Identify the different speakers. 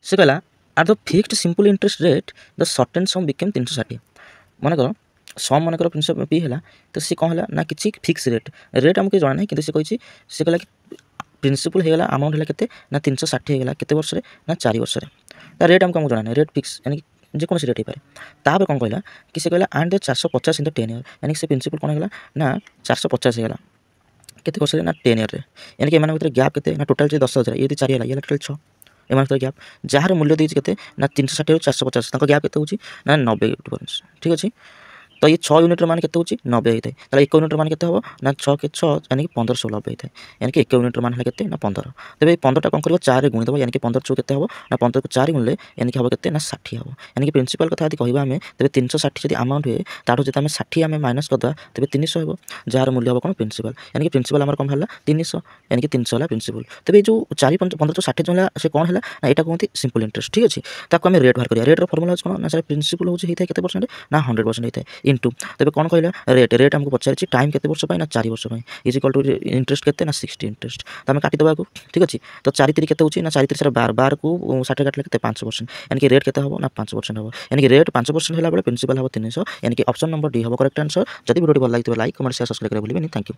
Speaker 1: से कहला are the fixed simple interest rate the certain sum became 360 मनकर sum मनकर प्रिंसिपल पी है तो सी कौन है ना कि फिक्स रेट आमको जाना ना कि कही सी कहला कि प्रिंसिपल होगा अमाउंट है के ना 360 होगा केते वर्ष ना 4 वर्ष रेट आमको जाना ना रेट फिक्स यानी जेको रेट हो पाए तापर कौन कहला कि से कहला एंड 450 इन द 10 ईयर यानी से प्रिंसिपल कौन है ना 450 होगा केते वर्ष ना 10 ईयर यानी कि एम भर गैप के ना टोटाल 10,000 ये 4 है टोटाल 6 एम गैप जार मूल्य देती के ना 360 450 गैप के ना 90 डिफरेंस ठीक अच्छे तो ये 6 यूनिट मान के 90 होता है 1 यूनिट मान के ना 6 के 6 यानी कि 1590 होता है यानी कि 1 यूनिट मान है के ना 15 तेज 15टा कौन कर 4 गुणी देव यानी कि 15 चौ के ना 15 को 4 गुणले यानी कि हम के ना 60 हम यानी कि प्रिंसिपल कथा यदि कहवा आम तेज 360 जब अमाउंट हुए ताठू जब आम 60 आम माइनस करदे तेज 300 हो जार मूल्य हम कौन प्रिंसिपल यानी कि प्रिंसिपल आम कौन है 300 यानी कि 300 है प्रिंसिपल तेज जो 4 15 तो 60 जो है से कौन है ना यहाँ कहते सिंपल इंटरेस्ट ठीक अच्छे ताको आम रेट बाहर करिया रेट्र फर्मुला कौन ना सर प्रिंसिपल होता है के परसेंट ना 100% होता है इंटू तेज कौन कहला रेट आमको पचार टाइम केते वर्ष ना 4 वर्ष इज इक्वल टू इंटरेस्ट केते ना 60 इंटरेस्ट तो आम काटिदेवा को ठीक अच्छे तो 4 3 के ना 4 3 12 12 को 60 काटले के 5% यानी कि रेट के ना 5% हम यानी कि रेट 5% है प्रिंसिपल हम 300 यानी कि ऑप्शन नंबर डी हम करेक्ट आंसर जब वीडियो भल लगे लाइक कमेंट शेयर सब्सक्राइब करें भूलिए थैंक यू।